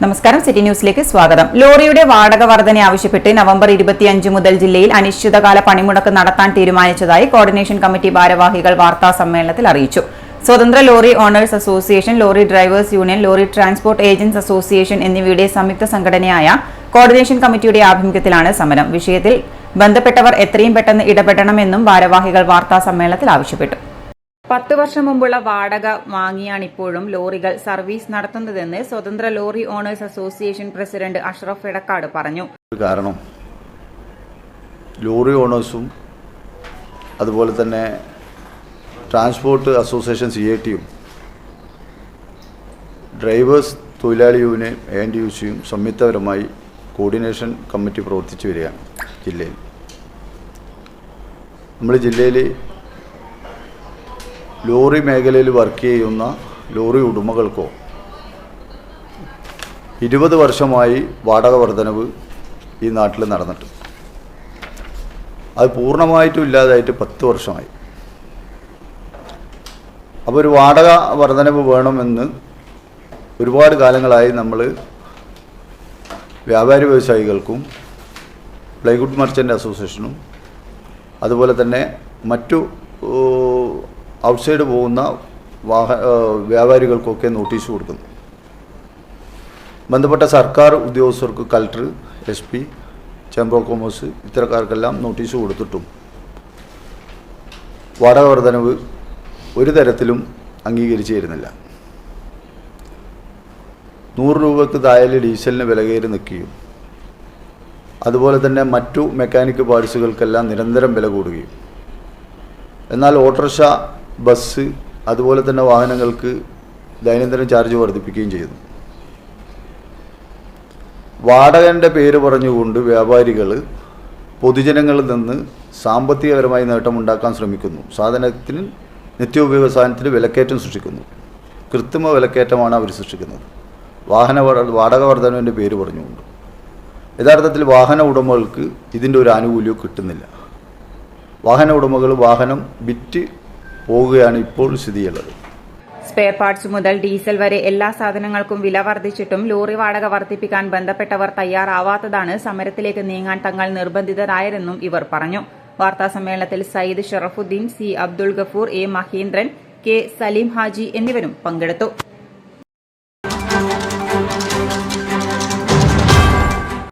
നമസ്കാരം, സിറ്റി ന്യൂസിലേക്ക് സ്വാഗതം. ലോറിയുടെ വാടക വർധന ആവശ്യപ്പെട്ട് നവംബർ 25 മുതൽ ജില്ലയിൽ അനിശ്ചിതകാല പണിമുടക്ക് നടത്താൻ തീരുമാനിച്ചതായി കോർഡിനേഷൻ കമ്മിറ്റി ഭാരവാഹികൾ വാർത്താ സമ്മേളനത്തിൽ അറിയിച്ചു. സ്വതന്ത്ര lorry owners association, lorry drivers union, lorry transport agents association എന്നിവയുടെ സംയുക്ത സംഘടനയായ കോർഡിനേഷൻ കമ്മിറ്റിയുടെ ആഭിമുഖ്യത്തിലാണ് സമരം. വിഷയത്തിൽ ബന്ധപ്പെട്ടവർ എത്രയും പെട്ടെന്ന് ഇടപെടണമെന്നും ഭാരവാഹികൾ വാർത്താ സമ്മേളനത്തിൽ ആവശ്യപ്പെട്ടു. 10 വർഷം മുമ്പുള്ള വാടക വാങ്ങിയാണിപ്പോഴും ലോറികൾ സർവീസ് നടത്തുന്നതെന്ന് സ്വതന്ത്ര lorry owners association president Ashraf Edakkad പറഞ്ഞു. കാരണം ലോറി ഓണേഴ്സും അതുപോലെ തന്നെ ട്രാൻസ്പോർട്ട് അസോസിയേഷൻ CATയും ഡ്രൈവേഴ്സ് തൊഴിലാളി യൂണിയൻ ANTUCയും സംയുക്തപരമായി കോർഡിനേഷൻ കമ്മിറ്റി പ്രവർത്തിച്ചു വരികയാണ്. നമ്മുടെ ജില്ലയിൽ ലോറി മേഖലയിൽ വർക്ക് ചെയ്യുന്ന ലോറി ഉടമകൾക്കോ 20 വർഷമായി വാടക വർധനവ് ഈ നാട്ടിൽ നടന്നിട്ട് അത് പൂർണ്ണമായിട്ടും ഇല്ലാതായിട്ട് 10 വർഷമായി. അപ്പോൾ ഒരു വാടക വർധനവ് വേണമെന്ന് ഒരുപാട് കാലങ്ങളായി നമ്മൾ വ്യാപാരി വ്യവസായികൾക്കും പ്ലൈവുഡ് മർച്ചൻ്റ് അസോസിയേഷനും അതുപോലെ തന്നെ മറ്റു ഔട്ട്സൈഡ് പോകുന്ന വ്യാപാരികൾക്കൊക്കെ നോട്ടീസ് കൊടുക്കുന്നു. ബന്ധപ്പെട്ട സർക്കാർ ഉദ്യോഗസ്ഥർക്ക് collector, SP, chamber of commerce ഇത്തരക്കാർക്കെല്ലാം നോട്ടീസ് കൊടുത്തിട്ടും വാടക വർധനവ് ഒരു തരത്തിലും അംഗീകരിച്ചു തരുന്നില്ല. 100 രൂപയ്ക്ക് താഴെ ഡീസലിന് വില കയറി നിൽക്കുകയും അതുപോലെ തന്നെ മറ്റു മെക്കാനിക് പാർട്സുകൾക്കെല്ലാം നിരന്തരം വില കൂടുകയും എന്നാൽ ഓട്ടോറിക്ഷ, ബസ് അതുപോലെ തന്നെ വാഹനങ്ങൾക്ക് ദൈനംദിന ചാർജ് വർദ്ധിപ്പിക്കുകയും ചെയ്യുന്നു. വാടകൻ്റെ പേര് പറഞ്ഞുകൊണ്ട് വ്യാപാരികൾ പൊതുജനങ്ങളിൽ നിന്ന് സാമ്പത്തികപരമായി നേട്ടമുണ്ടാക്കാൻ ശ്രമിക്കുന്നു. സാധനത്തിന് നിത്യോപയോഗ സാധനത്തിന് വിലക്കയറ്റം സൃഷ്ടിക്കുന്നു. കൃത്രിമ വിലക്കയറ്റമാണ് അവർ സൃഷ്ടിക്കുന്നത്, വാടക വർധനവിൻ്റെ പേര് പറഞ്ഞുകൊണ്ട്. യഥാർത്ഥത്തിൽ വാഹന ഉടമകൾക്ക് ഇതിൻ്റെ ഒരു ആനുകൂല്യവും കിട്ടുന്നില്ല. വാഹന ഉടമകൾ വാഹനം വിറ്റ് പോവുകയാണ് ഇപ്പോൾ സ്ഥിതിയുള്ളത്. സ്പെയർ പാർട്സ് മുതൽ ഡീസൽ വരെ എല്ലാ സാധനങ്ങൾക്കും വില വർദ്ധിച്ചിട്ടും ലോറി വാടക വർദ്ധിപ്പിക്കാൻ ബന്ധപ്പെട്ടവർ തയ്യാറാവാത്തതാണ് സമരത്തിലേക്ക് നീങ്ങാൻ തങ്ങൾ നിർബന്ധിതരായതെന്നും ഇവർ പറഞ്ഞു. വാർത്താ സമ്മേളനത്തിൽ Sayyid Sharafuddin, C. Abdul Gafoor, A. Mahendran, K. Saleem Haji എന്നിവരും പങ്കെടുത്തു.